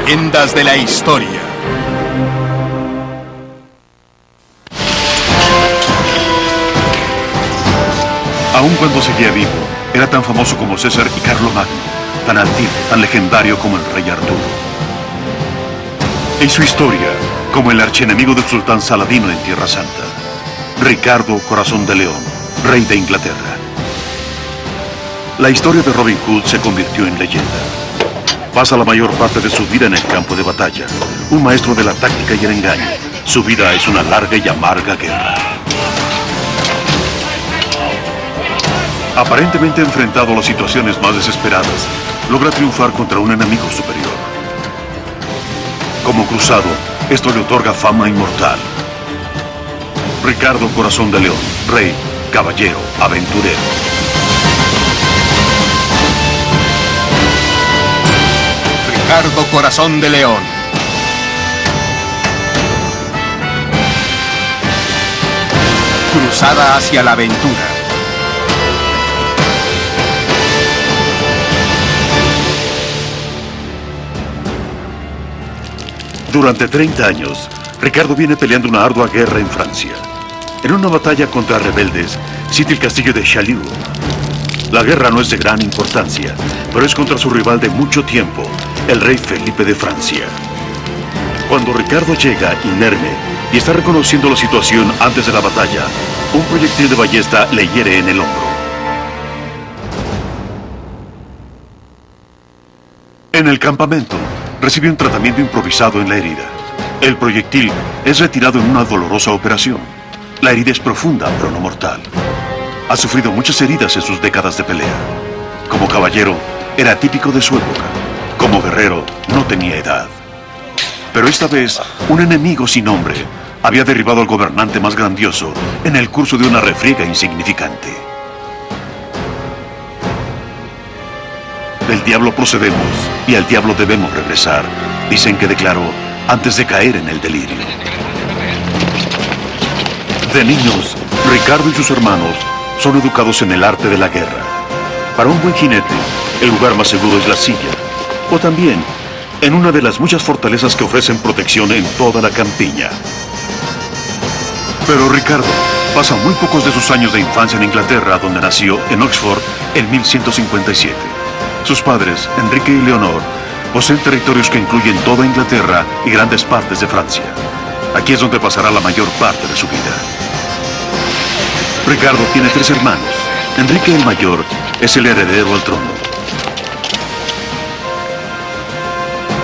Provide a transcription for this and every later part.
Leyendas de la historia. Aun cuando seguía vivo, era tan famoso como César y Carlomagno, tan altivo, tan legendario como el rey Arturo. Y su historia, como el archienemigo del sultán Saladino en Tierra Santa, Ricardo Corazón de León, rey de Inglaterra. La historia de Robin Hood se convirtió en leyenda. Pasa la mayor parte de su vida en el campo de batalla, un maestro de la táctica y el engaño. Su vida es una larga y amarga guerra. Aparentemente enfrentado a las situaciones más desesperadas, logra triunfar contra un enemigo superior. Como cruzado, esto le otorga fama inmortal. Ricardo Corazón de León, rey, caballero, aventurero. Ricardo Corazón de León. Cruzada hacia la aventura. Durante 30 años, Ricardo viene peleando una ardua guerra en Francia. En una batalla contra rebeldes, sitio el castillo de Châlus. La guerra no es de gran importancia, pero es contra su rival de mucho tiempo, el rey Felipe de Francia. Cuando Ricardo llega inerme y está reconociendo la situación antes de la batalla, un proyectil de ballesta le hiere en el hombro. En el campamento, recibe un tratamiento improvisado en la herida. El proyectil es retirado en una dolorosa operación. La herida es profunda, pero no mortal. Ha sufrido muchas heridas en sus décadas de pelea. Como caballero, era típico de su época. Como guerrero, no tenía edad. Pero esta vez, un enemigo sin nombre había derribado al gobernante más grandioso en el curso de una refriega insignificante. Del diablo procedemos y al diablo debemos regresar, dicen que declaró antes de caer en el delirio. De niños, Ricardo y sus hermanos son educados en el arte de la guerra. Para un buen jinete, el lugar más seguro es la silla, o también en una de las muchas fortalezas que ofrecen protección en toda la campiña. Pero Ricardo pasa muy pocos de sus años de infancia en Inglaterra, donde nació en Oxford en 1157. Sus padres, Enrique y Leonor, poseen territorios que incluyen toda Inglaterra y grandes partes de Francia. Aquí es donde pasará la mayor parte de su vida. Ricardo tiene 3 hermanos. Enrique el mayor es el heredero al trono.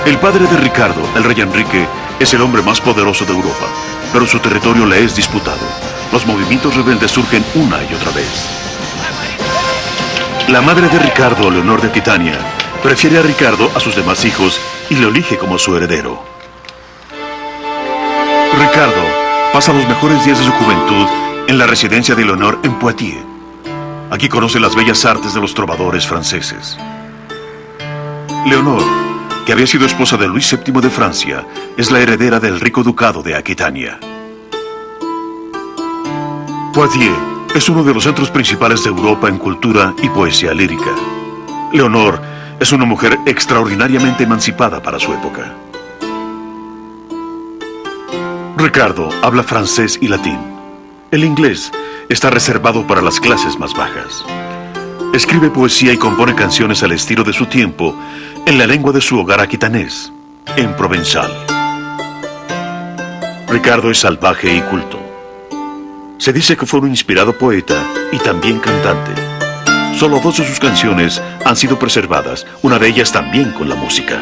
El padre de Ricardo, el rey Enrique, es el hombre más poderoso de Europa, pero su territorio le es disputado. Los movimientos rebeldes surgen una y otra vez. La madre de Ricardo, Leonor de Aquitania, prefiere a Ricardo a sus demás hijos y lo elige como su heredero. Ricardo pasa los mejores días de su juventud en la residencia de Leonor en Poitiers. Aquí conoce las bellas artes de los trovadores franceses. Leonor, que había sido esposa de Luis VII de Francia, es la heredera del rico ducado de Aquitania. Poitiers es uno de los centros principales de Europa en cultura y poesía lírica. Leonor es una mujer extraordinariamente emancipada para su época. Ricardo habla francés y latín. El inglés está reservado para las clases más bajas. Escribe poesía y compone canciones al estilo de su tiempo en la lengua de su hogar aquitanés, en provenzal. Ricardo es salvaje y culto. Se dice que fue un inspirado poeta y también cantante. Solo 2 de sus canciones han sido preservadas, una de ellas también con la música.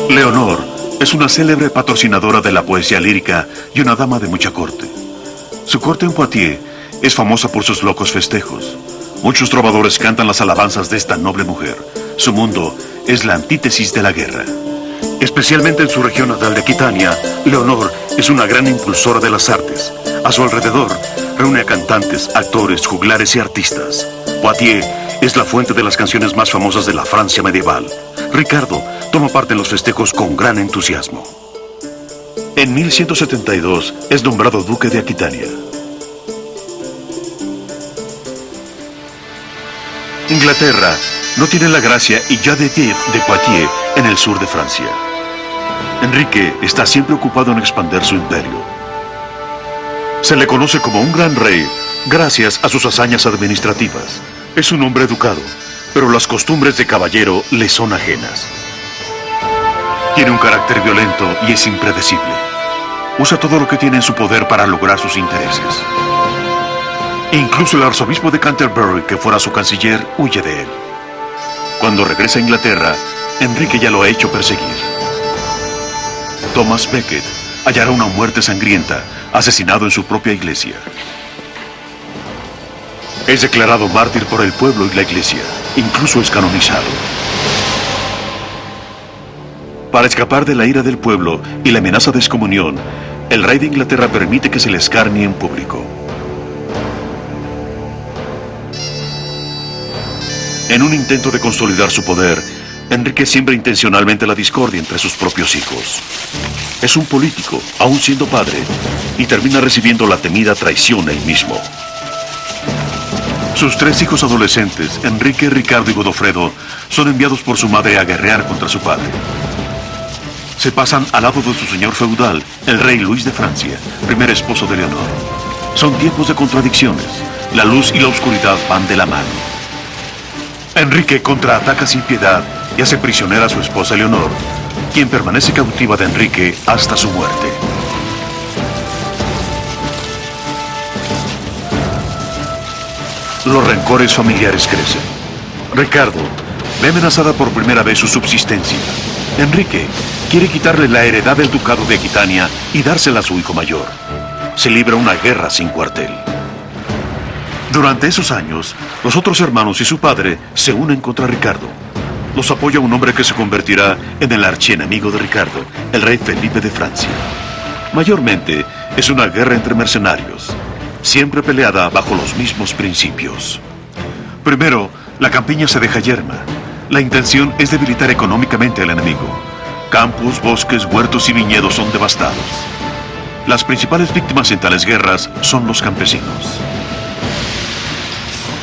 Leonor es una célebre patrocinadora de la poesía lírica y una dama de mucha corte. Su corte en Poitiers es famosa por sus locos festejos. Muchos trovadores cantan las alabanzas de esta noble mujer. Su mundo es la antítesis de la guerra. Especialmente en su región natal de Aquitania, Leonor es una gran impulsora de las artes. A su alrededor, reúne a cantantes, actores, juglares y artistas. Poitiers es la fuente de las canciones más famosas de la Francia medieval. Ricardo toma parte en los festejos con gran entusiasmo. En 1172 es nombrado duque de Aquitania. Inglaterra no tiene la gracia y ya de Poitiers en el sur de Francia. Enrique está siempre ocupado en expandir su imperio. Se le conoce como un gran rey gracias a sus hazañas administrativas. Es un hombre educado, pero las costumbres de caballero le son ajenas. Tiene un carácter violento y es impredecible. Usa todo lo que tiene en su poder para lograr sus intereses. Incluso el arzobispo de Canterbury, que fuera su canciller, huye de él. Cuando regresa a Inglaterra, Enrique ya lo ha hecho perseguir. Thomas Becket hallará una muerte sangrienta, asesinado en su propia iglesia. Es declarado mártir por el pueblo y la iglesia, incluso es canonizado. Para escapar de la ira del pueblo y la amenaza de excomunión, el rey de Inglaterra permite que se le escarnie en público. En un intento de consolidar su poder, Enrique siembra intencionalmente la discordia entre sus propios hijos. Es un político, aún siendo padre, y termina recibiendo la temida traición él mismo. Sus 3 hijos adolescentes, Enrique, Ricardo y Godofredo, son enviados por su madre a guerrear contra su padre. Se pasan al lado de su señor feudal, el rey Luis de Francia, primer esposo de Leonor. Son tiempos de contradicciones. La luz y la oscuridad van de la mano. Enrique contraataca sin piedad y hace prisionera a su esposa Leonor, quien permanece cautiva de Enrique hasta su muerte. Los rencores familiares crecen. Ricardo ve amenazada por primera vez su subsistencia. Enrique quiere quitarle la heredad del ducado de Aquitania y dársela a su hijo mayor. Se libra una guerra sin cuartel. Durante esos años, los otros hermanos y su padre se unen contra Ricardo. Los apoya un hombre que se convertirá en el archienemigo de Ricardo, el rey Felipe de Francia. Mayormente, es una guerra entre mercenarios, siempre peleada bajo los mismos principios. Primero, la campiña se deja yerma. La intención es debilitar económicamente al enemigo. Campos, bosques, huertos y viñedos son devastados. Las principales víctimas en tales guerras son los campesinos.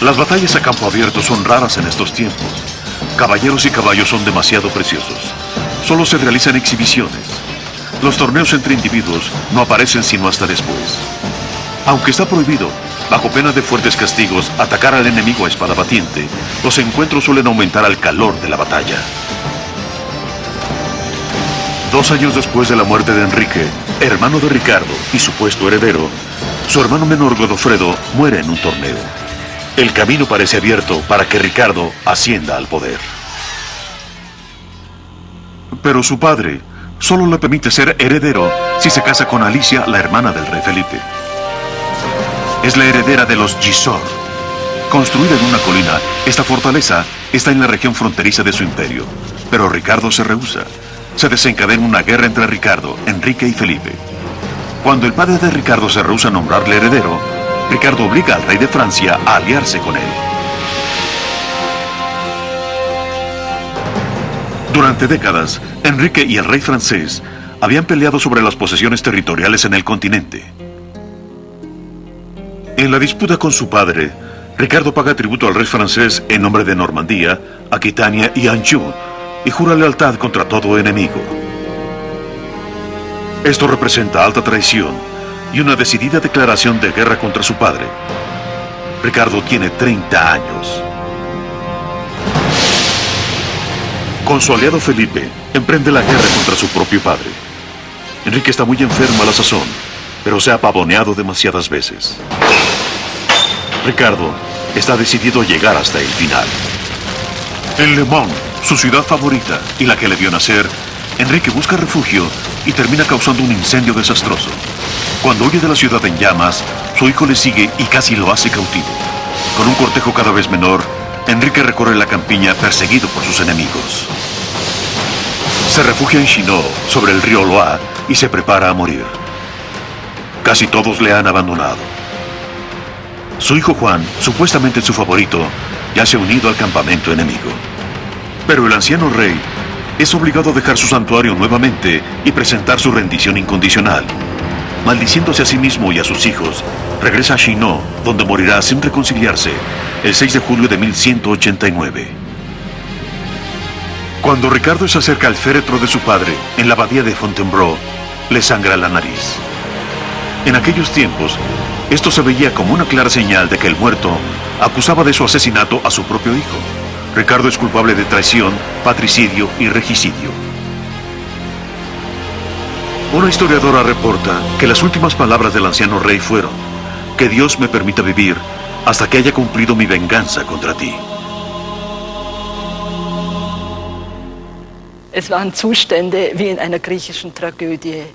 Las batallas a campo abierto son raras en estos tiempos. Caballeros y caballos son demasiado preciosos. Solo se realizan exhibiciones. Los torneos entre individuos no aparecen sino hasta después. Aunque está prohibido, bajo pena de fuertes castigos, atacar al enemigo a espada batiente, los encuentros suelen aumentar al calor de la batalla. 2 años después de la muerte de Enrique, hermano de Ricardo y supuesto heredero, su hermano menor Godofredo muere en un torneo. El camino parece abierto para que Ricardo ascienda al poder. Pero su padre solo le permite ser heredero si se casa con Alicia, la hermana del rey Felipe. Es la heredera de los Gisors. Construida en una colina, esta fortaleza está en la región fronteriza de su imperio. Pero Ricardo se rehúsa. Se desencadena una guerra entre Ricardo, Enrique y Felipe. Cuando el padre de Ricardo se rehúsa a nombrarle heredero, Ricardo obliga al rey de Francia a aliarse con él. Durante décadas, Enrique y el rey francés habían peleado sobre las posesiones territoriales en el continente. En la disputa con su padre, Ricardo paga tributo al rey francés en nombre de Normandía, Aquitania y Anjou, y jura lealtad contra todo enemigo. Esto representa alta traición y una decidida declaración de guerra contra su padre. Ricardo tiene 30 años. Con su aliado Felipe, emprende la guerra contra su propio padre. Enrique está muy enfermo a la sazón, pero se ha pavoneado demasiadas veces. Ricardo está decidido a llegar hasta el final. En Le Mans, su ciudad favorita y la que le vio nacer, Enrique busca refugio y termina causando un incendio desastroso. Cuando huye de la ciudad en llamas, su hijo le sigue y casi lo hace cautivo. Con un cortejo cada vez menor, Enrique recorre la campiña perseguido por sus enemigos. Se refugia en Chinon, sobre el río Loire, y se prepara a morir. Casi todos le han abandonado. Su hijo Juan, supuestamente su favorito, ya se ha unido al campamento enemigo. Pero el anciano rey es obligado a dejar su santuario nuevamente y presentar su rendición incondicional. Maldiciéndose a sí mismo y a sus hijos, regresa a Chinon, donde morirá sin reconciliarse, el 6 de julio de 1189. Cuando Ricardo se acerca al féretro de su padre, en la abadía de Fontainebleau, le sangra la nariz. En aquellos tiempos, esto se veía como una clara señal de que el muerto acusaba de su asesinato a su propio hijo. Ricardo es culpable de traición, patricidio y regicidio. Una historiadora reporta que las últimas palabras del anciano rey fueron: que Dios me permita vivir hasta que haya cumplido mi venganza contra ti. Es waren Zustände wie in einer griechischen Tragödie.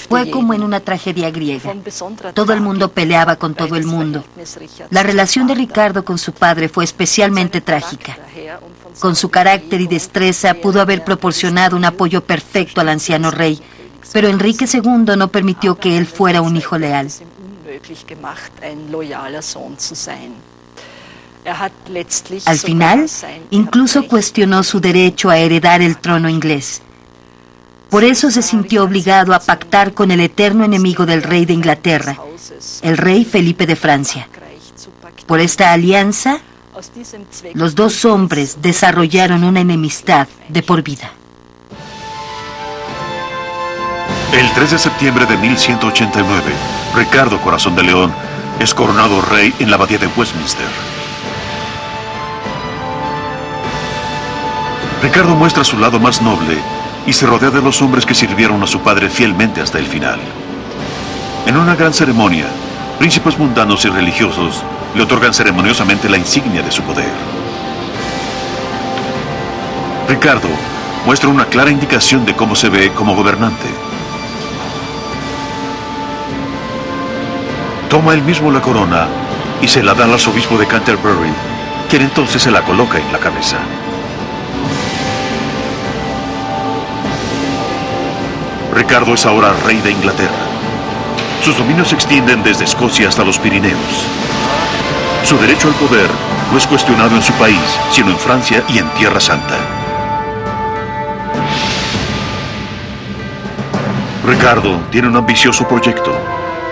Fue como en una tragedia griega. Todo el mundo peleaba con todo el mundo. La relación de Ricardo con su padre fue especialmente trágica. Con su carácter y destreza pudo haber proporcionado un apoyo perfecto al anciano rey, pero Enrique II no permitió que él fuera un hijo leal. Al final, incluso cuestionó su derecho a heredar el trono inglés. Por eso se sintió obligado a pactar con el eterno enemigo del rey de Inglaterra, el rey Felipe de Francia. Por esta alianza, los dos hombres desarrollaron una enemistad de por vida. El 3 de septiembre de 1189, Ricardo Corazón de León es coronado rey en la abadía de Westminster. Ricardo muestra su lado más noble y se rodea de los hombres que sirvieron a su padre fielmente hasta el final. En una gran ceremonia, príncipes mundanos y religiosos le otorgan ceremoniosamente la insignia de su poder. Ricardo muestra una clara indicación de cómo se ve como gobernante. Toma él mismo la corona y se la da al arzobispo de Canterbury, quien entonces se la coloca en la cabeza. Ricardo es ahora rey de Inglaterra. Sus dominios se extienden desde Escocia hasta los Pirineos. Su derecho al poder no es cuestionado en su país, sino en Francia y en Tierra Santa. Ricardo tiene un ambicioso proyecto: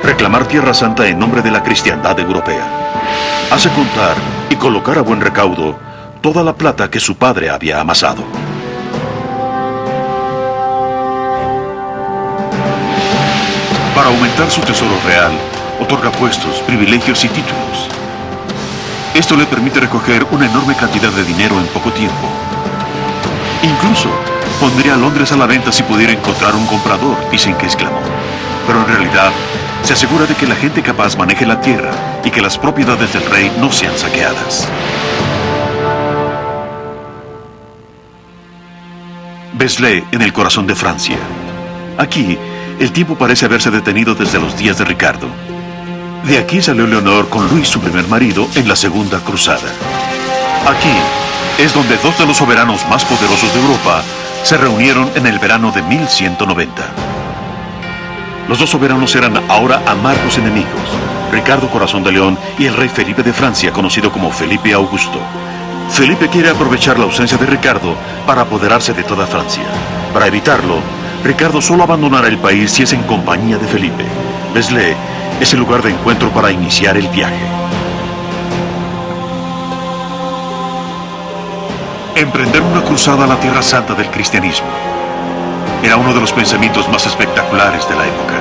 reclamar Tierra Santa en nombre de la cristiandad europea. Hace contar y colocar a buen recaudo toda la plata que su padre había amasado. Para aumentar su tesoro real, otorga puestos, privilegios y títulos. Esto le permite recoger una enorme cantidad de dinero en poco tiempo. Incluso pondría Londres a la venta si pudiera encontrar un comprador, dicen que exclamó. Pero en realidad, se asegura de que la gente capaz maneje la tierra y que las propiedades del rey no sean saqueadas. Vézelay, en el corazón de Francia. Aquí, el tiempo parece haberse detenido desde los días de Ricardo. De aquí salió Leonor con Luis, su primer marido, en la Segunda Cruzada. Aquí es donde dos de los soberanos más poderosos de Europa se reunieron en el verano de 1190. Los dos soberanos eran ahora amargos enemigos: Ricardo Corazón de León y el rey Felipe de Francia, conocido como Felipe Augusto. Felipe quiere aprovechar la ausencia de Ricardo para apoderarse de toda Francia. Para evitarlo, Ricardo solo abandonará el país si es en compañía de Felipe. Vézelay es el lugar de encuentro para iniciar el viaje. Emprender una cruzada a la Tierra Santa del cristianismo era uno de los pensamientos más espectaculares de la época.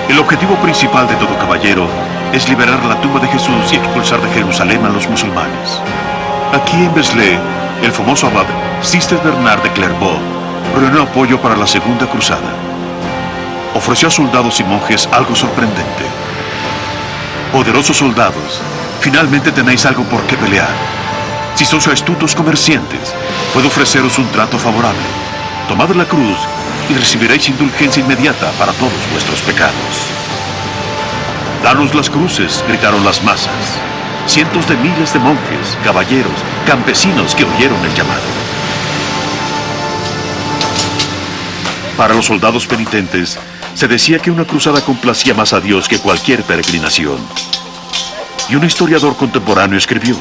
El objetivo principal de todo caballero es liberar la tumba de Jesús y expulsar de Jerusalén a los musulmanes. Aquí en Vézelay, el famoso abad Sister Bernard de Clairvaux reunió apoyo para la Segunda Cruzada. Ofreció a soldados y monjes algo sorprendente. Poderosos soldados, finalmente tenéis algo por qué pelear. Si sois astutos comerciantes, puedo ofreceros un trato favorable. Tomad la cruz y recibiréis indulgencia inmediata para todos vuestros pecados. Danos las cruces, gritaron las masas. Cientos de miles de monjes, caballeros, campesinos que oyeron el llamado. Para los soldados penitentes, se decía que una cruzada complacía más a Dios que cualquier peregrinación. Y un historiador contemporáneo escribió: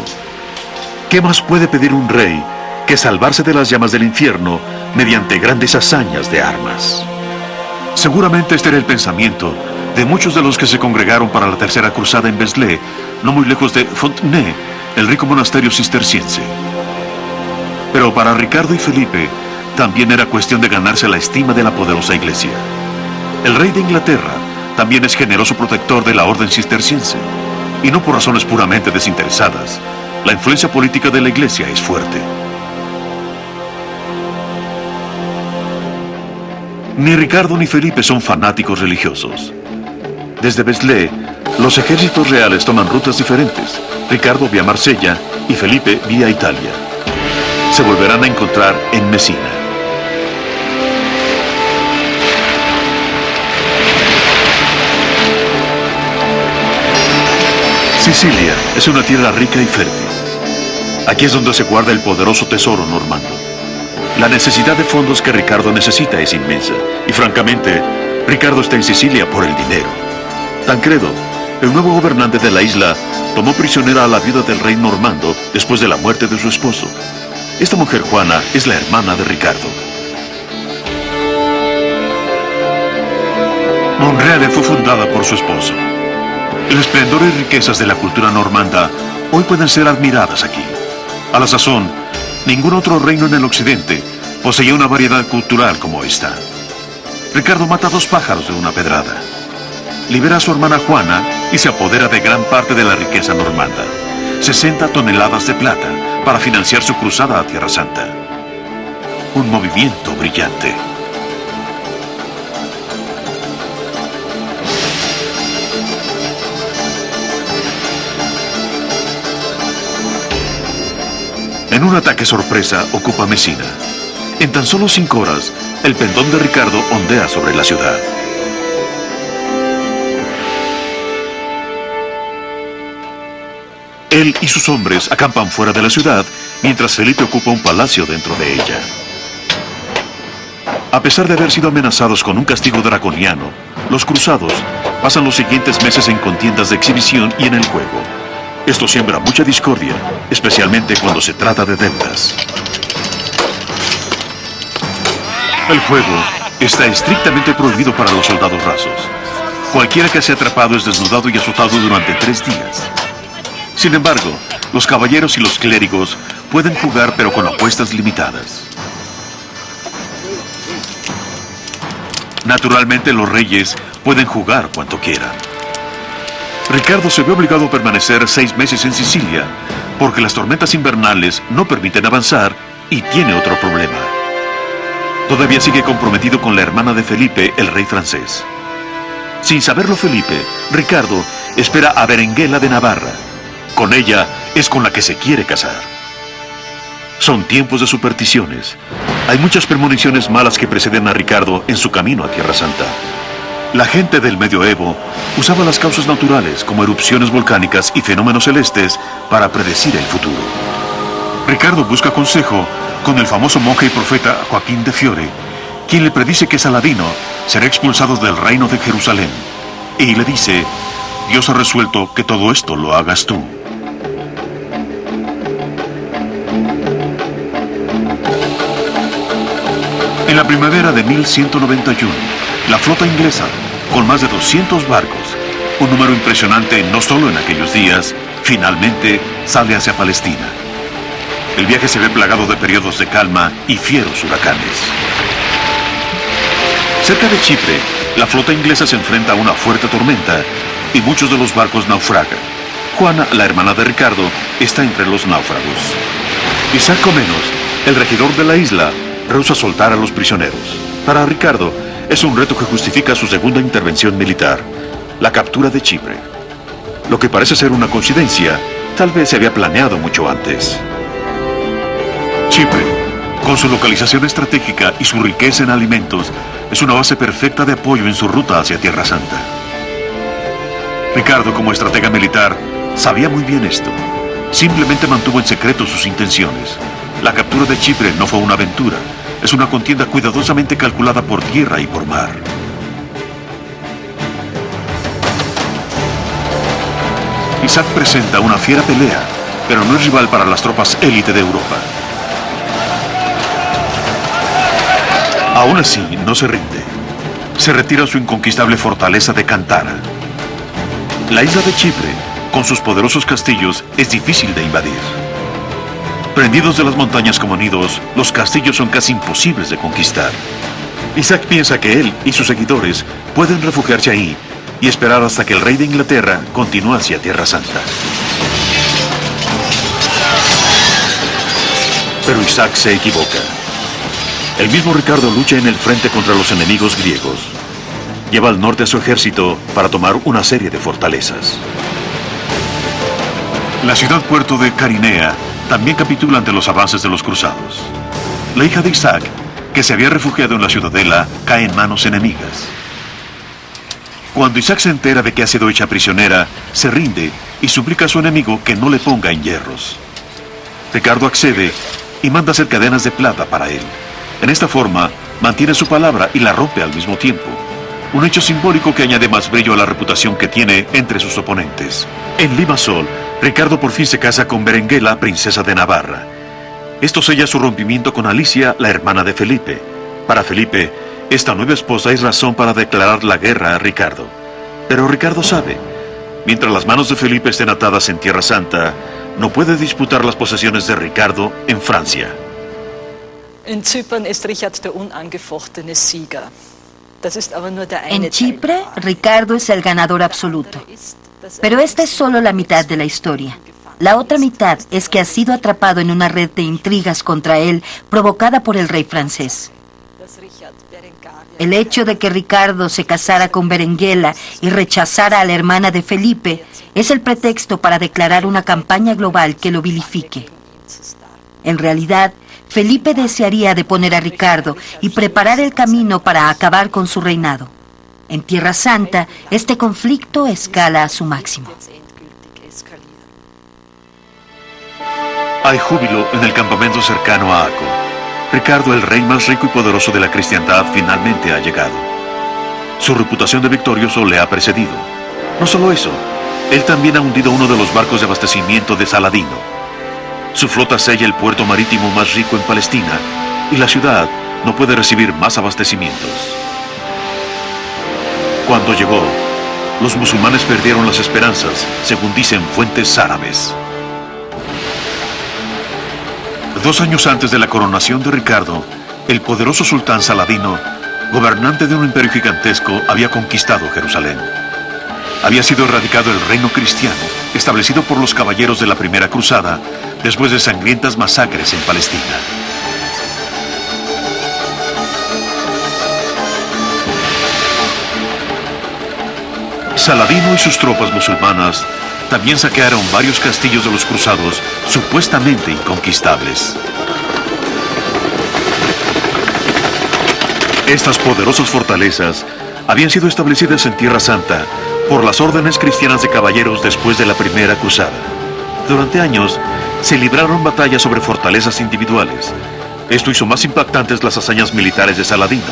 ¿qué más puede pedir un rey que salvarse de las llamas del infierno mediante grandes hazañas de armas. Seguramente este era el pensamiento de muchos de los que se congregaron para la tercera cruzada en Vézelay, no muy lejos de Fontenay, el rico monasterio cisterciense. Pero para Ricardo y Felipe también era cuestión de ganarse la estima de la poderosa iglesia. El rey de Inglaterra también es generoso protector de la orden cisterciense, y no por razones puramente desinteresadas. La influencia política de la iglesia es fuerte. Ni Ricardo ni Felipe son fanáticos religiosos. Desde Vézelay, los ejércitos reales toman rutas diferentes. Ricardo vía Marsella y Felipe vía Italia. Se volverán a encontrar en Mesina. Sicilia es una tierra rica y fértil. Aquí es donde se guarda el poderoso tesoro normando. La necesidad de fondos que Ricardo necesita es inmensa. Y francamente, Ricardo está en Sicilia por el dinero. Tancredo, el nuevo gobernante de la isla, tomó prisionera a la viuda del rey normando después de la muerte de su esposo. Esta mujer, Juana, es la hermana de Ricardo. Monreale fue fundada por su esposo. El esplendor y riquezas de la cultura normanda hoy pueden ser admiradas aquí. A la sazón, ningún otro reino en el occidente poseía una variedad cultural como esta. Ricardo mata a 2 pájaros de una pedrada. Libera a su hermana Juana y se apodera de gran parte de la riqueza normanda. 60 toneladas de plata para financiar su cruzada a Tierra Santa. Un movimiento brillante. En un ataque sorpresa ocupa Mesina. En tan solo 5 horas, el pendón de Ricardo ondea sobre la ciudad. Él y sus hombres acampan fuera de la ciudad, mientras Felipe ocupa un palacio dentro de ella. A pesar de haber sido amenazados con un castigo draconiano, los cruzados pasan los siguientes meses en contiendas de exhibición y en el juego. Esto siembra mucha discordia, especialmente cuando se trata de deudas. El juego está estrictamente prohibido para los soldados rasos. Cualquiera que sea atrapado es desnudado y azotado durante 3 días. Sin embargo, los caballeros y los clérigos pueden jugar, pero con apuestas limitadas. Naturalmente, los reyes pueden jugar cuanto quieran. Ricardo se ve obligado a permanecer 6 meses en Sicilia, porque las tormentas invernales no permiten avanzar y tiene otro problema. Todavía sigue comprometido con la hermana de Felipe, el rey francés. Sin saberlo Felipe, Ricardo espera a Berenguela de Navarra. Con ella es con la que se quiere casar. Son tiempos de supersticiones. Hay muchas premoniciones malas que preceden a Ricardo en su camino a Tierra Santa. La gente del medioevo usaba las causas naturales como erupciones volcánicas y fenómenos celestes para predecir el futuro. Ricardo busca consejo con el famoso monje y profeta Joaquín de Fiore, quien le predice que Saladino será expulsado del reino de Jerusalén. Y le dice: Dios ha resuelto que todo esto lo hagas tú. En la primavera de 1191, la flota inglesa, con más de 200 barcos, un número impresionante no solo en aquellos días, finalmente sale hacia Palestina. El viaje se ve plagado de periodos de calma y fieros huracanes. Cerca de Chipre, la flota inglesa se enfrenta a una fuerte tormenta y muchos de los barcos naufragan. Juana, la hermana de Ricardo, está entre los náufragos. Isaac Comnenus, el regidor de la isla, rehúsa soltar a los prisioneros. Para Ricardo, es un reto que justifica su segunda intervención militar, la captura de Chipre. Lo que parece ser una coincidencia, tal vez se había planeado mucho antes. Chipre, con su localización estratégica y su riqueza en alimentos, es una base perfecta de apoyo en su ruta hacia Tierra Santa. Ricardo, como estratega militar, sabía muy bien esto. Simplemente mantuvo en secreto sus intenciones. La captura de Chipre no fue una aventura. Es una contienda cuidadosamente calculada por tierra y por mar. Isaac presenta una fiera pelea, pero no es rival para las tropas élite de Europa. Aún así, no se rinde. Se retira a su inconquistable fortaleza de Cantara. La isla de Chipre, con sus poderosos castillos, es difícil de invadir. Prendidos de las montañas como nidos, los castillos son casi imposibles de conquistar. Isaac piensa que él y sus seguidores pueden refugiarse ahí y esperar hasta que el rey de Inglaterra continúe hacia Tierra Santa. Pero Isaac se equivoca. El mismo Ricardo lucha en el frente contra los enemigos griegos. Lleva al norte a su ejército para tomar una serie de fortalezas. La ciudad-puerto de Carinea también capitula ante los avances de los cruzados. La hija de Isaac, que se había refugiado en la ciudadela, cae en manos enemigas. Cuando Isaac se entera de que ha sido hecha prisionera, se rinde y suplica a su enemigo que no le ponga en hierros. Ricardo accede y manda hacer cadenas de plata para él. En esta forma, mantiene su palabra y la rompe al mismo tiempo. Un hecho simbólico que añade más brillo a la reputación que tiene entre sus oponentes. En Limasol, Ricardo por fin se casa con Berenguela, princesa de Navarra. Esto sella su rompimiento con Alicia, la hermana de Felipe. Para Felipe, esta nueva esposa es razón para declarar la guerra a Ricardo. Pero Ricardo sabe, mientras las manos de Felipe estén atadas en Tierra Santa, no puede disputar las posesiones de Ricardo en Francia. In Zypern ist Richard der unangefochtene Sieger. Das ist aber nur der eine En Teil. Chipre, Ricardo es el ganador absoluto. Pero esta es solo la mitad de la historia. La otra mitad es que ha sido atrapado en una red de intrigas contra él provocada por el rey francés. El hecho de que Ricardo se casara con Berenguela y rechazara a la hermana de Felipe es el pretexto para declarar una campaña global que lo vilifique. En realidad, Felipe desearía deponer a Ricardo y preparar el camino para acabar con su reinado. En Tierra Santa, este conflicto escala a su máximo. Hay júbilo en el campamento cercano a Aco. Ricardo, el rey más rico y poderoso de la cristiandad, finalmente ha llegado. Su reputación de victorioso le ha precedido. No solo eso, él también ha hundido uno de los barcos de abastecimiento de Saladino. Su flota sella el puerto marítimo más rico en Palestina y la ciudad no puede recibir más abastecimientos. Cuando llegó, los musulmanes perdieron las esperanzas, según dicen fuentes árabes. 2 años antes de la coronación de Ricardo, el poderoso sultán Saladino, gobernante de un imperio gigantesco, había conquistado Jerusalén. Había sido erradicado el reino cristiano, establecido por los caballeros de la Primera Cruzada, después de sangrientas masacres en Palestina. Saladino y sus tropas musulmanas también saquearon varios castillos de los cruzados, supuestamente inconquistables. Estas poderosas fortalezas habían sido establecidas en Tierra Santa por las órdenes cristianas de caballeros después de la Primera Cruzada. Durante años, se libraron batallas sobre fortalezas individuales. Esto hizo más impactantes las hazañas militares de Saladino.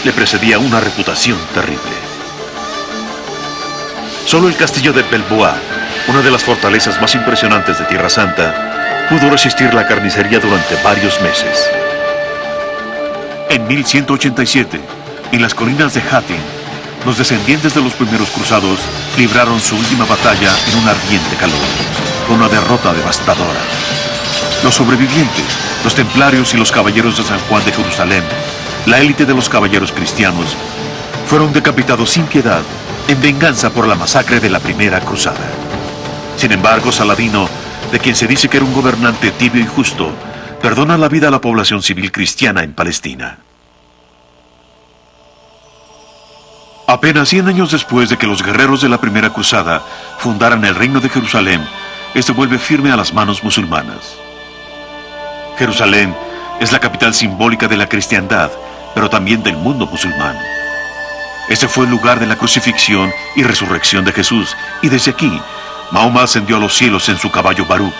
Le precedía una reputación terrible. Solo el castillo de Belboa, una de las fortalezas más impresionantes de Tierra Santa, pudo resistir la carnicería durante varios meses. En 1187, en las colinas de Hattin, los descendientes de los primeros cruzados libraron su última batalla en un ardiente calor. Fue una derrota devastadora. Los sobrevivientes, los templarios y los caballeros de San Juan de Jerusalén, la élite de los caballeros cristianos, fueron decapitados sin piedad en venganza por la masacre de la Primera Cruzada. Sin embargo, Saladino, de quien se dice que era un gobernante tibio y justo, perdona la vida a la población civil cristiana en Palestina. Apenas 100 años después de que los guerreros de la Primera Cruzada fundaran el reino de Jerusalén, este vuelve firme a las manos musulmanas. Jerusalén es la capital simbólica de la cristiandad, pero también del mundo musulmán. Este fue el lugar de la crucifixión y resurrección de Jesús, y desde aquí, Mahoma ascendió a los cielos en su caballo Baruch.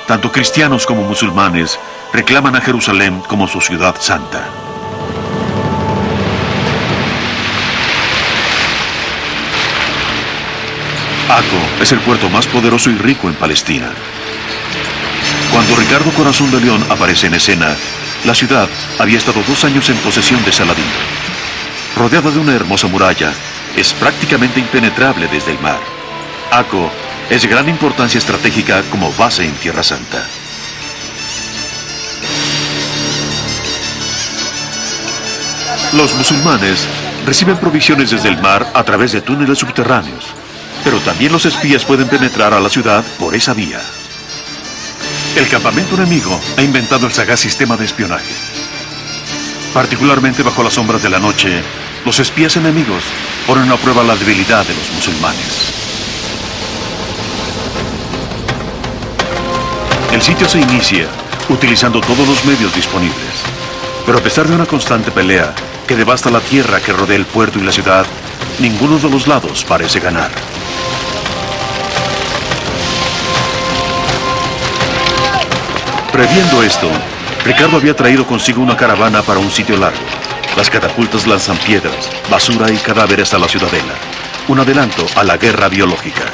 Tanto cristianos como musulmanes reclaman a Jerusalén como su ciudad santa. Aco es el puerto más poderoso y rico en Palestina. Cuando Ricardo Corazón de León aparece en escena, La ciudad había estado 2 años en posesión de Saladino. Rodeada de una hermosa muralla, es prácticamente impenetrable desde el mar. Akko es de gran importancia estratégica como base en Tierra Santa. Los musulmanes reciben provisiones desde el mar a través de túneles subterráneos, pero también los espías pueden penetrar a la ciudad por esa vía. El campamento enemigo ha inventado el sagaz sistema de espionaje. Particularmente bajo las sombras de la noche, los espías enemigos ponen a prueba la debilidad de los musulmanes. El sitio se inicia utilizando todos los medios disponibles, pero a pesar de una constante pelea que devasta la tierra que rodea el puerto y la ciudad, ninguno de los lados parece ganar. Previendo esto, Ricardo había traído consigo una caravana para un sitio largo. Las catapultas lanzan piedras, basura y cadáveres a la ciudadela. Un adelanto a la guerra biológica.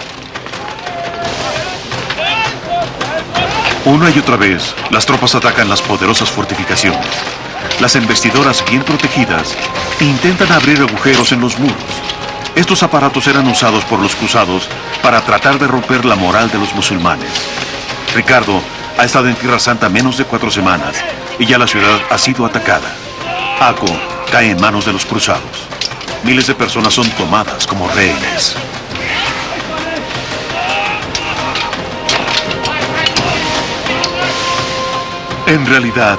Una y otra vez, las tropas atacan las poderosas fortificaciones. Las embestidoras bien protegidas intentan abrir agujeros en los muros. Estos aparatos eran usados por los cruzados para tratar de romper la moral de los musulmanes. Ricardo ha estado en Tierra Santa menos de 4 semanas y ya la ciudad ha sido atacada. Akko cae en manos de los cruzados. Miles de personas son tomadas como rehenes. En realidad,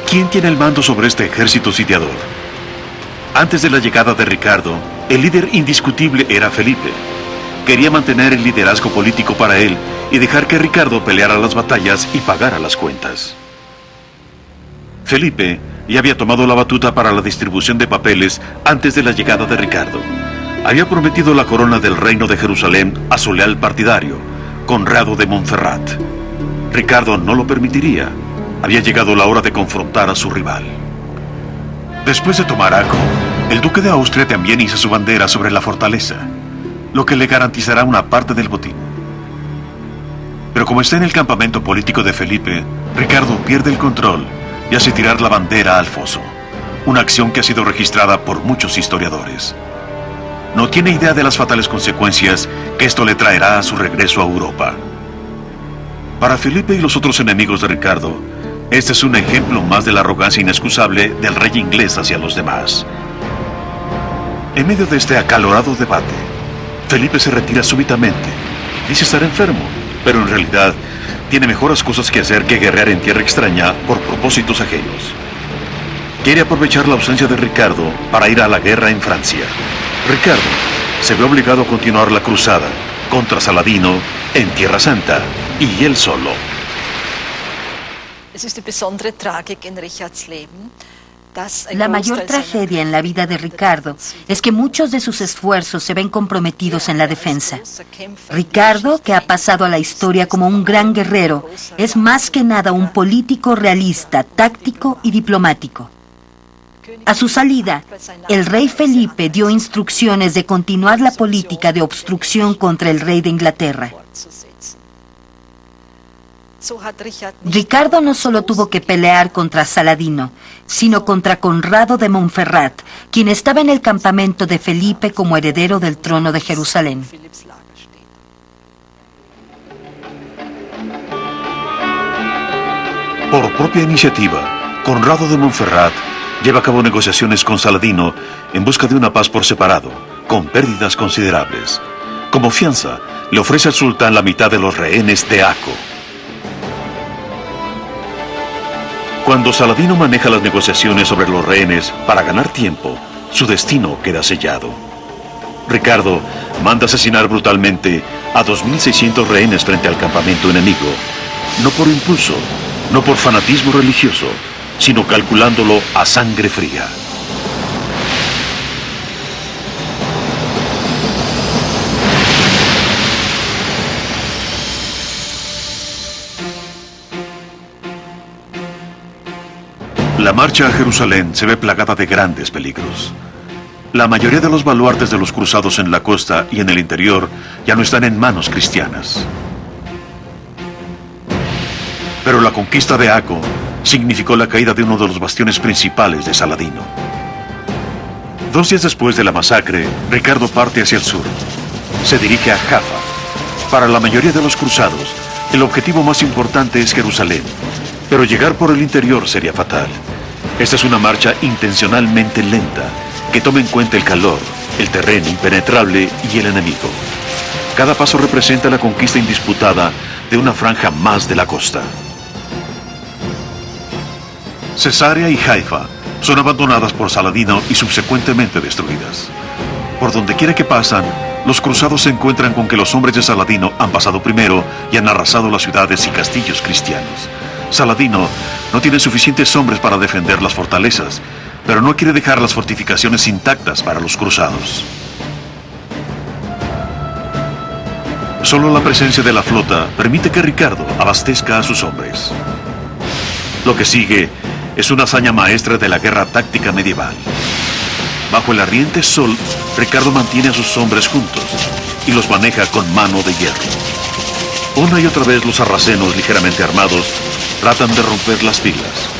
¿quién tiene el mando sobre este ejército sitiador? Antes de la llegada de Ricardo, el líder indiscutible era Felipe. Quería mantener el liderazgo político para él y dejar que Ricardo peleara las batallas y pagara las cuentas. Felipe ya había tomado la batuta para la distribución de papeles antes de la llegada de Ricardo. Había prometido la corona del reino de Jerusalén a su leal partidario, Conrado de Montferrat. Ricardo no lo permitiría. Había llegado la hora de confrontar a su rival. Después de tomar Akko, el duque de Austria también hizo su bandera sobre la fortaleza, lo que le garantizará una parte del botín. Pero como está en el campamento político de Felipe, Ricardo pierde el control y hace tirar la bandera al foso, una acción que ha sido registrada por muchos historiadores. No tiene idea de las fatales consecuencias que esto le traerá a su regreso a Europa. Para Felipe y los otros enemigos de Ricardo, este es un ejemplo más de la arrogancia inexcusable del rey inglés hacia los demás. En medio de este acalorado debate, Felipe se retira súbitamente. Dice estar enfermo, pero en realidad tiene mejores cosas que hacer que guerrear en tierra extraña por propósitos ajenos. Quiere aprovechar la ausencia de Ricardo para ir a la guerra en Francia. Ricardo se ve obligado a continuar la cruzada contra Saladino en Tierra Santa y él solo. La mayor tragedia en la vida de Ricardo es que muchos de sus esfuerzos se ven comprometidos en la defensa. Ricardo, que ha pasado a la historia como un gran guerrero, es más que nada un político realista, táctico y diplomático. A su salida, el rey Felipe dio instrucciones de continuar la política de obstrucción contra el rey de Inglaterra. Ricardo no solo tuvo que pelear contra Saladino, sino contra Conrado de Montferrat, quien estaba en el campamento de Felipe como heredero del trono de Jerusalén. Por propia iniciativa, Conrado de Montferrat lleva a cabo negociaciones con Saladino en busca de una paz por separado, con pérdidas considerables. Como fianza, le ofrece al sultán la mitad de los rehenes de Akko. Cuando Saladino maneja las negociaciones sobre los rehenes para ganar tiempo, su destino queda sellado. Ricardo manda asesinar brutalmente a 2.600 rehenes frente al campamento enemigo, no por impulso, no por fanatismo religioso, sino calculándolo a sangre fría. La marcha a Jerusalén se ve plagada de grandes peligros. La mayoría de los baluartes de los cruzados en la costa y en el interior ya no están en manos cristianas. Pero la conquista de Akko significó la caída de uno de los bastiones principales de Saladino. 2 días después de la masacre, Ricardo parte hacia el sur. Se dirige a Jaffa. Para la mayoría de los cruzados, el objetivo más importante es Jerusalén, pero llegar por el interior sería fatal. Esta es una marcha intencionalmente lenta, que toma en cuenta el calor, el terreno impenetrable y el enemigo. Cada paso representa la conquista indisputada de una franja más de la costa. Cesarea y Haifa son abandonadas por Saladino y subsecuentemente destruidas. Por donde quiera que pasan, los cruzados se encuentran con que los hombres de Saladino han pasado primero y han arrasado las ciudades y castillos cristianos. Saladino no tiene suficientes hombres para defender las fortalezas, pero no quiere dejar las fortificaciones intactas para los cruzados. Solo la presencia de la flota permite que Ricardo abastezca a sus hombres. Lo que sigue es una hazaña maestra de la guerra táctica medieval. Bajo el ardiente sol, Ricardo mantiene a sus hombres juntos y los maneja con mano de hierro. Una y otra vez los sarracenos ligeramente armados tratan de romper las filas.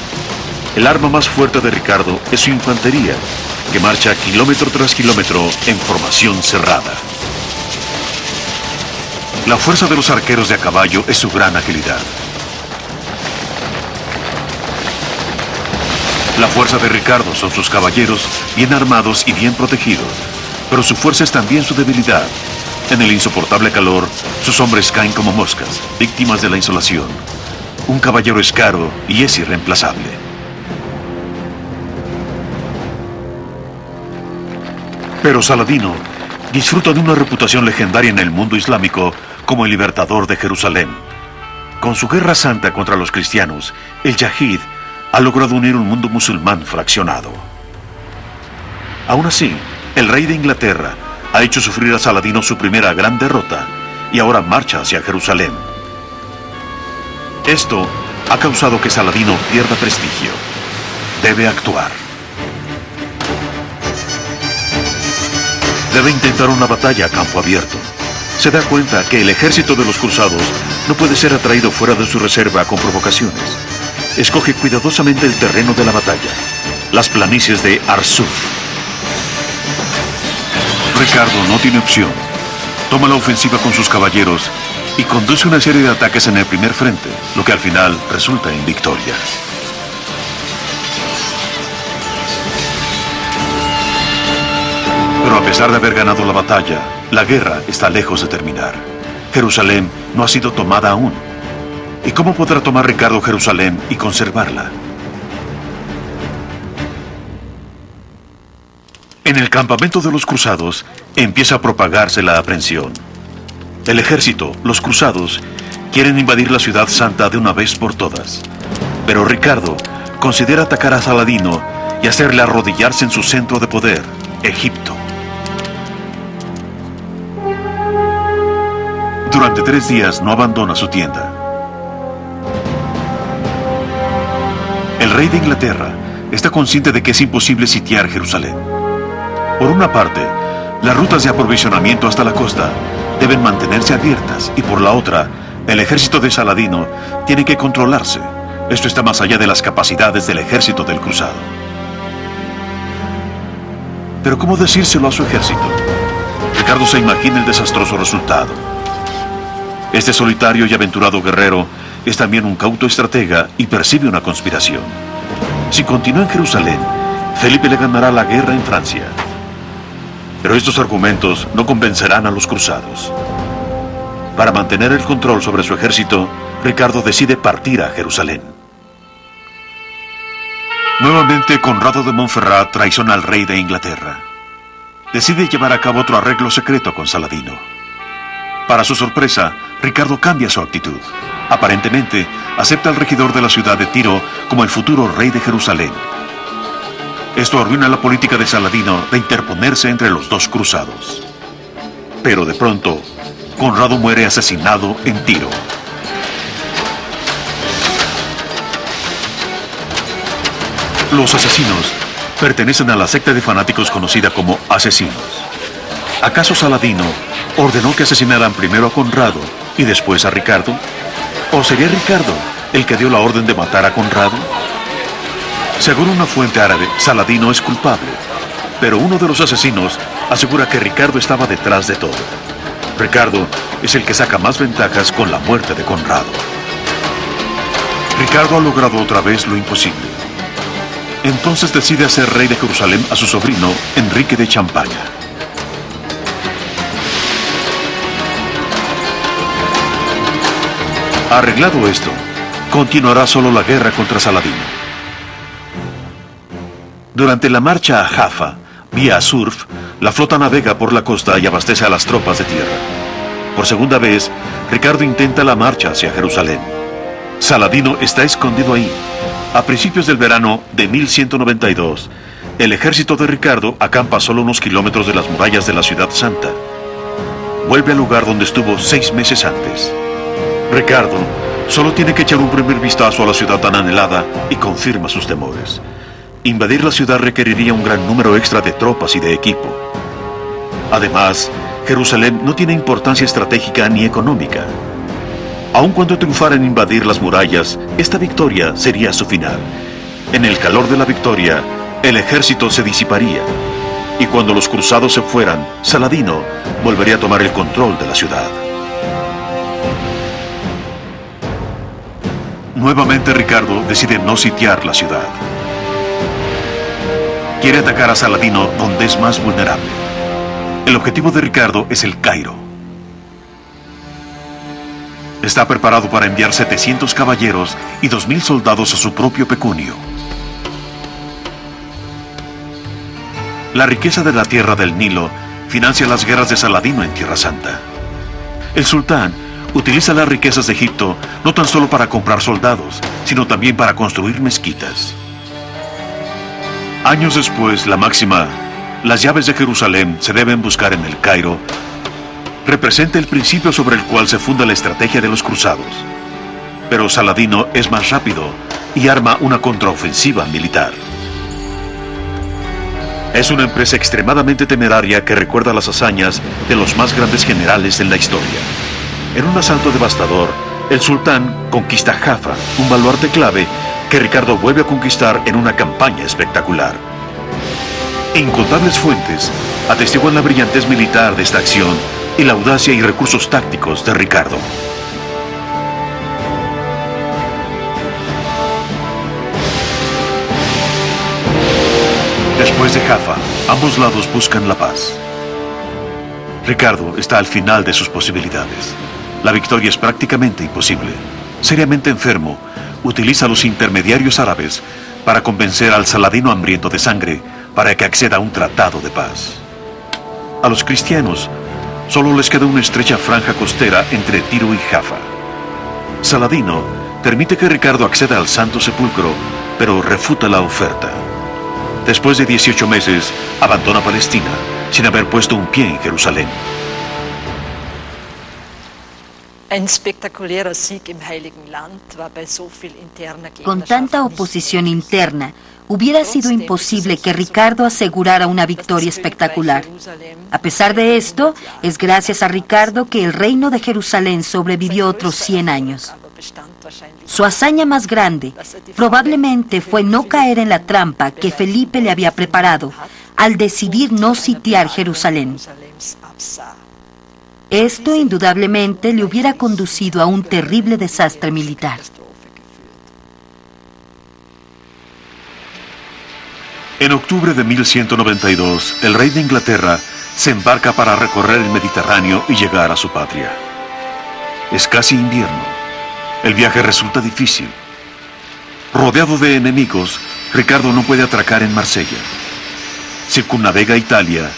El arma más fuerte de Ricardo es su infantería, que marcha kilómetro tras kilómetro en formación cerrada. La fuerza de los arqueros de a caballo es su gran agilidad. La fuerza de Ricardo son sus caballeros, bien armados y bien protegidos, pero su fuerza es también su debilidad. En el insoportable calor, sus hombres caen como moscas, víctimas de la insolación. Un caballero es caro y es irreemplazable. Pero Saladino disfruta de una reputación legendaria en el mundo islámico como el libertador de Jerusalén. Con su guerra santa contra los cristianos, el Yahid ha logrado unir un mundo musulmán fraccionado. Aún así, el rey de Inglaterra ha hecho sufrir a Saladino su primera gran derrota y ahora marcha hacia Jerusalén. Esto ha causado que Saladino pierda prestigio. Debe actuar. Debe intentar una batalla a campo abierto. Se da cuenta que el ejército de los cruzados no puede ser atraído fuera de su reserva con provocaciones. Escoge cuidadosamente el terreno de la batalla, las planicies de Arsuf. Ricardo no tiene opción. Toma la ofensiva con sus caballeros y conduce una serie de ataques en el primer frente, lo que al final resulta en victoria. Pero a pesar de haber ganado la batalla, la guerra está lejos de terminar. Jerusalén no ha sido tomada aún. ¿Y cómo podrá tomar Ricardo Jerusalén y conservarla? En el campamento de los cruzados empieza a propagarse la aprensión. El ejército, los cruzados, quieren invadir la ciudad santa de una vez por todas. Pero Ricardo considera atacar a Saladino y hacerle arrodillarse en su centro de poder, Egipto. Durante 3 días no abandona su tienda. El rey de Inglaterra está consciente de que es imposible sitiar Jerusalén. Por una parte, las rutas de aprovisionamiento hasta la costa deben mantenerse abiertas y por la otra, el ejército de Saladino tiene que controlarse. Esto está más allá de las capacidades del ejército del cruzado. Pero ¿cómo decírselo a su ejército? Ricardo se imagina el desastroso resultado. Este solitario y aventurado guerrero es también un cauto estratega y percibe una conspiración. Si continúa en Jerusalén, Felipe le ganará la guerra en Francia. Pero estos argumentos no convencerán a los cruzados. Para mantener el control sobre su ejército, Ricardo decide partir a Jerusalén. Nuevamente, Conrado de Montferrat traiciona al rey de Inglaterra. Decide llevar a cabo otro arreglo secreto con Saladino. Para su sorpresa, Ricardo cambia su actitud. Aparentemente, acepta al regidor de la ciudad de Tiro como el futuro rey de Jerusalén. Esto arruina la política de Saladino de interponerse entre los dos cruzados. Pero de pronto, Conrado muere asesinado en Tiro. Los asesinos pertenecen a la secta de fanáticos conocida como asesinos. ¿Acaso Saladino ordenó que asesinaran primero a Conrado y después a Ricardo? ¿O sería Ricardo el que dio la orden de matar a Conrado? Según una fuente árabe, Saladino es culpable, pero uno de los asesinos asegura que Ricardo estaba detrás de todo. Ricardo es el que saca más ventajas con la muerte de Conrado. Ricardo ha logrado otra vez lo imposible. Entonces decide hacer rey de Jerusalén a su sobrino, Enrique de Champaña. Arreglado esto, continuará solo la guerra contra Saladino. Durante la marcha a Jaffa, vía Surf, la flota navega por la costa y abastece a las tropas de tierra. Por segunda vez, Ricardo intenta la marcha hacia Jerusalén. Saladino está escondido ahí. A principios del verano de 1192, el ejército de Ricardo acampa solo unos kilómetros de las murallas de la ciudad santa. Vuelve al lugar donde estuvo 6 meses antes. Ricardo solo tiene que echar un primer vistazo a la ciudad tan anhelada y confirma sus temores. Invadir la ciudad requeriría un gran número extra de tropas y de equipo. Además, Jerusalén no tiene importancia estratégica ni económica. Aun cuando triunfara en invadir las murallas, esta victoria sería su final. En el calor de la victoria, el ejército se disiparía. Y cuando los cruzados se fueran, Saladino volvería a tomar el control de la ciudad. Nuevamente Ricardo decide no sitiar la ciudad. Quiere atacar a Saladino donde es más vulnerable. El objetivo de Ricardo es el Cairo. Está preparado para enviar 700 caballeros y 2000 soldados a su propio pecunio. La riqueza de la tierra del Nilo financia las guerras de Saladino en Tierra Santa. El sultán utiliza las riquezas de Egipto no tan solo para comprar soldados, sino también para construir mezquitas. Años después, la máxima, las llaves de Jerusalén se deben buscar en el Cairo, representa el principio sobre el cual se funda la estrategia de los cruzados. Pero Saladino es más rápido y arma una contraofensiva militar. Es una empresa extremadamente temeraria que recuerda las hazañas de los más grandes generales en la historia. En un asalto devastador, el sultán conquista Jaffa, un baluarte clave que Ricardo vuelve a conquistar en una campaña espectacular. Incontables fuentes atestiguan la brillantez militar de esta acción y la audacia y recursos tácticos de Ricardo. Después de Jaffa, ambos lados buscan la paz. Ricardo está al final de sus posibilidades. La victoria es prácticamente imposible. Seriamente enfermo, utiliza a los intermediarios árabes para convencer al Saladino hambriento de sangre para que acceda a un tratado de paz. A los cristianos solo les queda una estrecha franja costera entre Tiro y Jaffa. Saladino permite que Ricardo acceda al Santo Sepulcro, pero refuta la oferta. Después de 18 meses, abandona Palestina, sin haber puesto un pie en Jerusalén. Con tanta oposición interna, hubiera sido imposible que Ricardo asegurara una victoria espectacular. A pesar de esto, es gracias a Ricardo que el reino de Jerusalén sobrevivió otros 100 años. Su hazaña más grande probablemente fue no caer en la trampa que Felipe le había preparado al decidir no sitiar Jerusalén. Esto indudablemente le hubiera conducido a un terrible desastre militar. En octubre de 1192, el rey de Inglaterra se embarca para recorrer el Mediterráneo y llegar a su patria. Es casi invierno. El viaje resulta difícil. Rodeado de enemigos, Ricardo no puede atracar en Marsella. Circunnavega Italia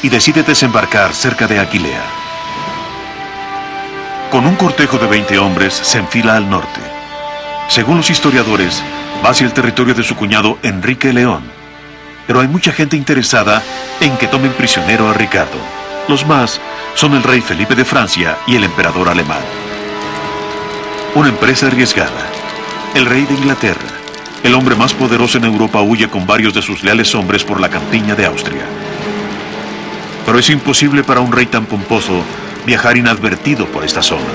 y decide desembarcar cerca de Aquilea. Con un cortejo de 20 hombres se enfila al norte. Según los historiadores, va hacia el territorio de su cuñado Enrique León. Pero hay mucha gente interesada en que tomen prisionero a Ricardo. Los más son el rey Felipe de Francia y el emperador alemán. Una empresa arriesgada. El rey de Inglaterra, el hombre más poderoso en Europa, huye con varios de sus leales hombres por la campiña de Austria. Pero es imposible para un rey tan pomposo viajar inadvertido por esta zona.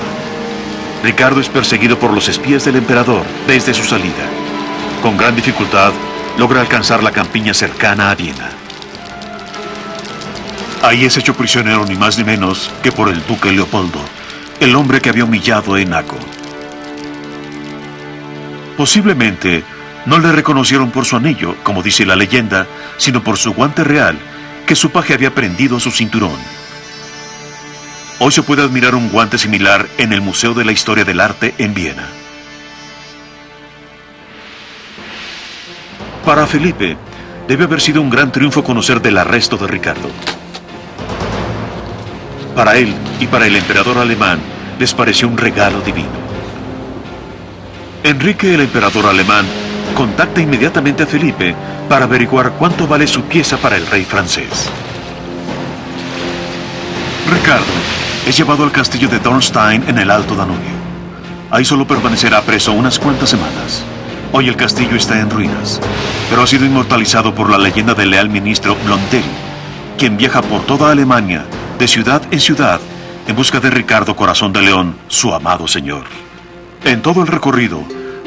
Ricardo es perseguido por los espías del emperador desde su salida. Con gran dificultad, logra alcanzar la campiña cercana a Viena. Ahí es hecho prisionero ni más ni menos que por el duque Leopoldo, el hombre que había humillado a Enaco. Posiblemente no le reconocieron por su anillo, como dice la leyenda, sino por su guante real que su paje había prendido a su cinturón. Hoy se puede admirar un guante similar en el Museo de la Historia del Arte en Viena. Para Felipe, debe haber sido un gran triunfo conocer del arresto de Ricardo. Para él y para el emperador alemán les pareció un regalo divino. Enrique, el emperador alemán, contacta inmediatamente a Felipe para averiguar cuánto vale su pieza para el rey francés. Ricardo es llevado al castillo de Dornstein en el Alto Danubio. Ahí solo permanecerá preso unas cuantas semanas. Hoy el castillo está en ruinas, pero ha sido inmortalizado por la leyenda del leal ministro Blondel, quien viaja por toda Alemania, de ciudad en ciudad, en busca de Ricardo Corazón de León, su amado señor. En todo el recorrido,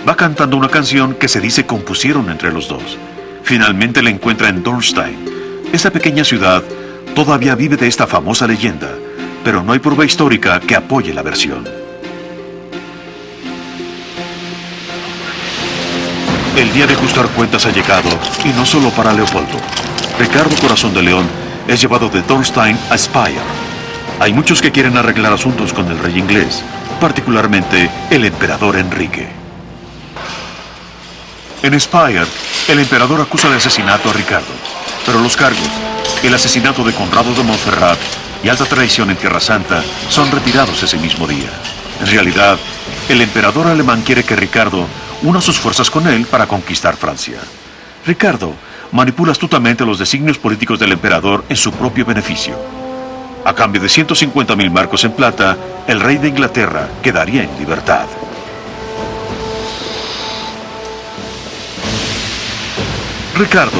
va cantando una canción que se dice compusieron entre los dos. Finalmente la encuentra en Dornstein. Esa pequeña ciudad todavía vive de esta famosa leyenda, pero no hay prueba histórica que apoye la versión. El día de ajustar cuentas ha llegado, y no solo para Leopoldo. Ricardo Corazón de León es llevado de Dornstein a Speyer. Hay muchos que quieren arreglar asuntos con el rey inglés, particularmente el emperador Enrique. En Speyer, el emperador acusa de asesinato a Ricardo, pero los cargos, el asesinato de Conrado de Montferrat y alta traición en Tierra Santa, son retirados ese mismo día. En realidad, el emperador alemán quiere que Ricardo una sus fuerzas con él para conquistar Francia. Ricardo manipula astutamente los designios políticos del emperador en su propio beneficio. A cambio de 150.000 marcos en plata, el rey de Inglaterra quedaría en libertad. Ricardo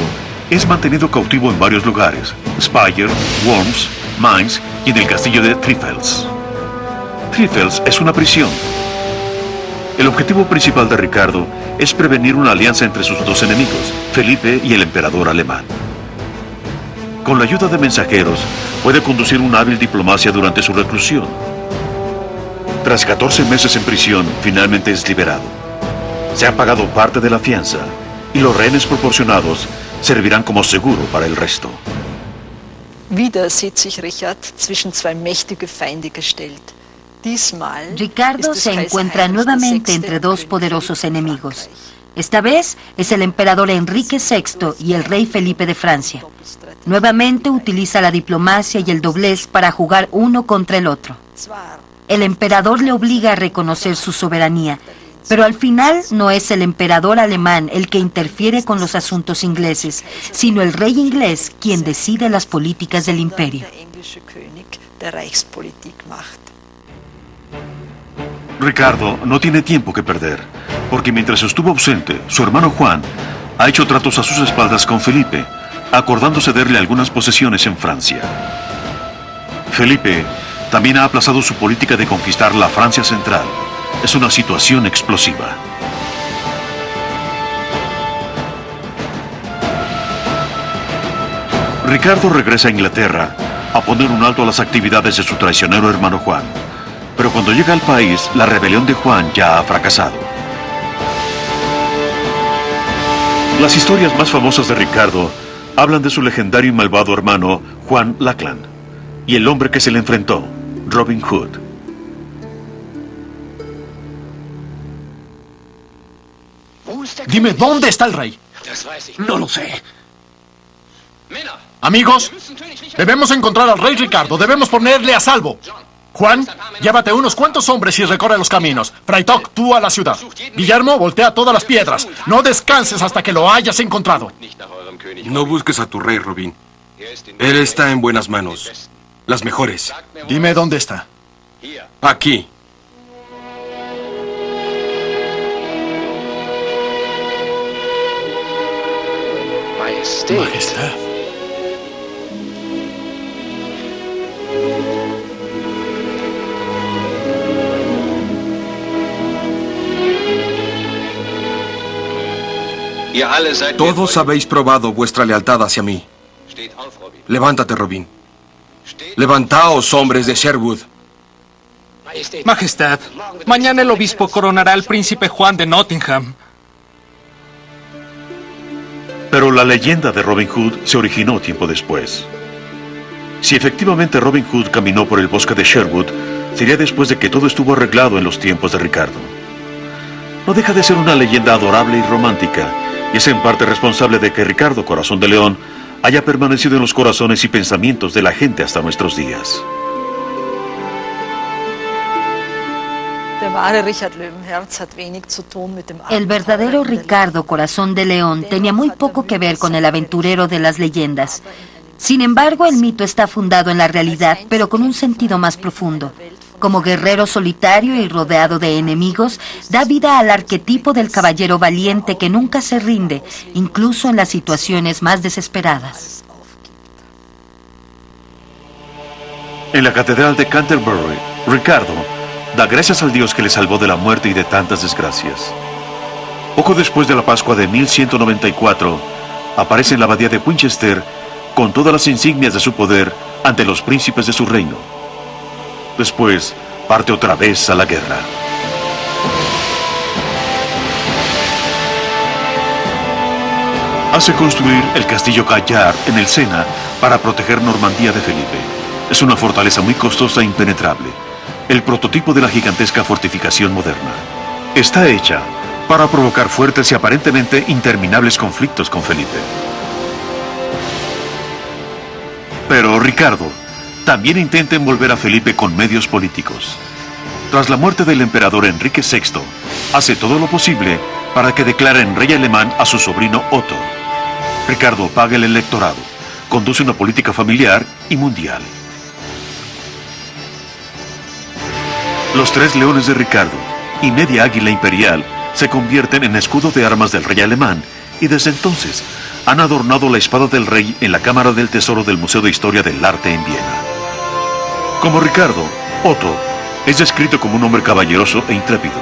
es mantenido cautivo en varios lugares: Speyer, Worms, Mainz y en el castillo de Trifels. Trifels es una prisión. El objetivo principal de Ricardo es prevenir una alianza entre sus dos enemigos, Felipe y el emperador alemán. Con la ayuda de mensajeros, puede conducir una hábil diplomacia durante su reclusión. Tras 14 meses en prisión, finalmente es liberado. Se ha pagado parte de la fianza y los rehenes proporcionados servirán como seguro para el resto. Wieder sieht sich Richard zwischen zwei mächtige Feinde gestellt. Ricardo se encuentra nuevamente entre dos poderosos enemigos. Esta vez es el emperador Enrique VI y el rey Felipe de Francia. Nuevamente utiliza la diplomacia y el doblez para jugar uno contra el otro. El emperador le obliga a reconocer su soberanía, pero al final no es el emperador alemán el que interfiere con los asuntos ingleses, sino el rey inglés quien decide las políticas del imperio. Ricardo no tiene tiempo que perder, porque mientras estuvo ausente, su hermano Juan ha hecho tratos a sus espaldas con Felipe, acordando cederle algunas posesiones en Francia. Felipe también ha aplazado su política de conquistar la Francia central. Es una situación explosiva. Ricardo regresa a Inglaterra a poner un alto a las actividades de su traicionero hermano Juan. Pero cuando llega al país, la rebelión de Juan ya ha fracasado. Las historias más famosas de Ricardo hablan de su legendario y malvado hermano, Juan Lackland, y el hombre que se le enfrentó, Robin Hood. Dime, ¿dónde está el rey? No lo sé. Amigos, debemos encontrar al rey Ricardo, debemos ponerle a salvo. Juan, llévate unos cuantos hombres y recorre los caminos. Freitag, tú a la ciudad. Guillermo, voltea todas las piedras. No descanses hasta que lo hayas encontrado. No busques a tu rey, Robin. Él está en buenas manos. Las mejores. Dime dónde está. Aquí. Majestad. Todos habéis probado vuestra lealtad hacia mí. Levántate, Robin. Levantaos, hombres de Sherwood. Majestad, mañana el obispo coronará al príncipe Juan de Nottingham. Pero la leyenda de Robin Hood se originó tiempo después. Si efectivamente Robin Hood caminó por el bosque de Sherwood, sería después de que todo estuvo arreglado en los tiempos de Ricardo. No deja de ser una leyenda adorable y romántica, y es en parte responsable de que Ricardo Corazón de León haya permanecido en los corazones y pensamientos de la gente hasta nuestros días. El verdadero Ricardo Corazón de León tenía muy poco que ver con el aventurero de las leyendas. Sin embargo, el mito está fundado en la realidad, pero con un sentido más profundo. Como guerrero solitario y rodeado de enemigos, da vida al arquetipo del caballero valiente que nunca se rinde, incluso en las situaciones más desesperadas. En la catedral de Canterbury, Ricardo da gracias al Dios que le salvó de la muerte y de tantas desgracias. Poco después de la Pascua de 1194, aparece en la abadía de Winchester con todas las insignias de su poder ante los príncipes de su reino. Después, parte otra vez a la guerra. Hace construir el castillo Caillard en el Sena para proteger Normandía de Felipe. Es una fortaleza muy costosa e impenetrable, el prototipo de la gigantesca fortificación moderna. Está hecha para provocar fuertes y aparentemente interminables conflictos con Felipe. Pero Ricardo también intenta envolver a Felipe con medios políticos. Tras la muerte del emperador Enrique VI, hace todo lo posible para que declaren rey alemán a su sobrino Otto. Ricardo paga el electorado, conduce una política familiar y mundial. Los 3 leones de Ricardo y media águila imperial se convierten en escudo de armas del rey alemán y desde entonces han adornado la espada del rey en la Cámara del Tesoro del Museo de Historia del Arte en Viena. Como Ricardo, Otto es descrito como un hombre caballeroso e intrépido.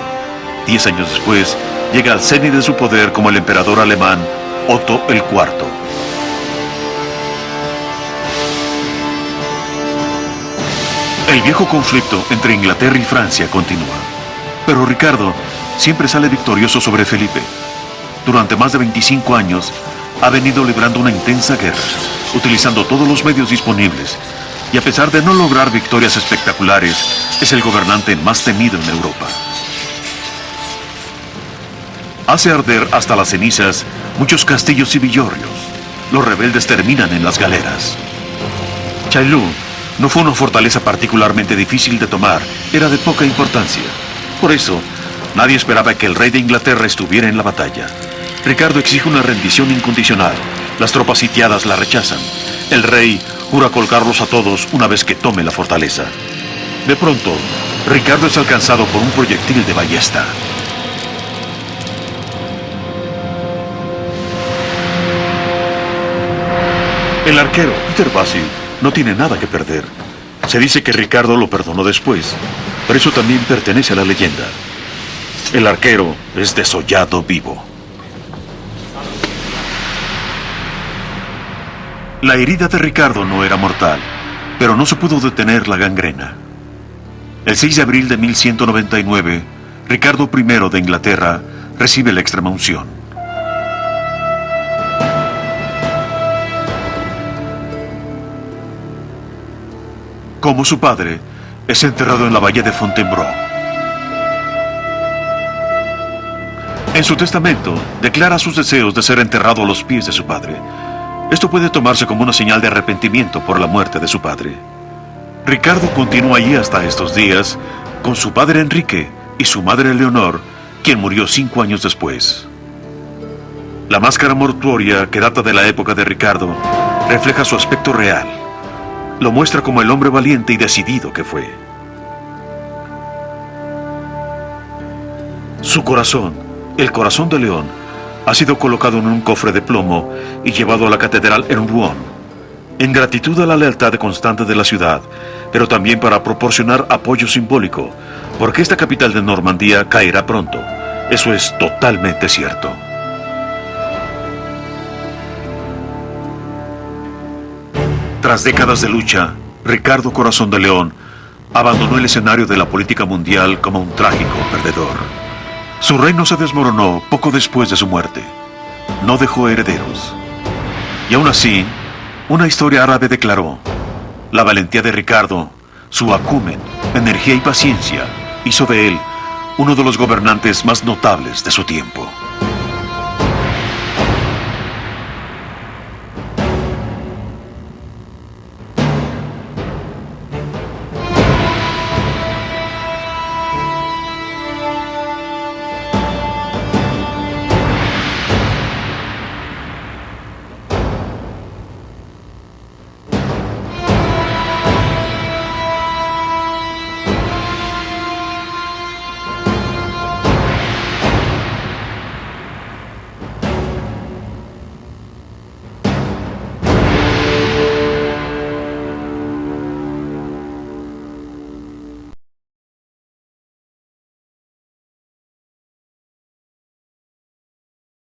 10 años después, llega al cenit de su poder como el emperador alemán Otto el IV. El viejo conflicto entre Inglaterra y Francia continúa, pero Ricardo siempre sale victorioso sobre Felipe. Durante más de 25 años, ha venido librando una intensa guerra, utilizando todos los medios disponibles, y a pesar de no lograr victorias espectaculares, es el gobernante más temido en Europa. Hace arder hasta las cenizas muchos castillos y villorrios. Los rebeldes terminan en las galeras. Chaillot no fue una fortaleza particularmente difícil de tomar, era de poca importancia. Por eso, nadie esperaba que el rey de Inglaterra estuviera en la batalla. Ricardo exige una rendición incondicional. Las tropas sitiadas la rechazan. El rey jura colgarlos a todos una vez que tome la fortaleza. De pronto, Ricardo es alcanzado por un proyectil de ballesta. El arquero, Peter Basil, no tiene nada que perder. Se dice que Ricardo lo perdonó después, pero eso también pertenece a la leyenda. El arquero es desollado vivo. La herida de Ricardo no era mortal, pero no se pudo detener la gangrena. El 6 de abril de 1199, Ricardo I de Inglaterra recibe la extremaunción. Como su padre, es enterrado en la bahía de Fontainebleau. En su testamento, declara sus deseos de ser enterrado a los pies de su padre. Esto puede tomarse como una señal de arrepentimiento por la muerte de su padre. Ricardo continúa allí hasta estos días con su padre Enrique y su madre Leonor, quien murió 5 años después. La máscara mortuoria, que data de la época de Ricardo, refleja su aspecto real. Lo muestra como el hombre valiente y decidido que fue. Su corazón, el corazón de león, ha sido colocado en un cofre de plomo y llevado a la catedral en Rouen, en gratitud a la lealtad constante de la ciudad, pero también para proporcionar apoyo simbólico, porque esta capital de Normandía caerá pronto. Eso es totalmente cierto. Tras décadas de lucha, Ricardo Corazón de León abandonó el escenario de la política mundial como un trágico perdedor. Su reino se desmoronó poco después de su muerte. No dejó herederos. Y aún así, una historia árabe declaró: la valentía de Ricardo, su acumen, energía y paciencia, hizo de él uno de los gobernantes más notables de su tiempo.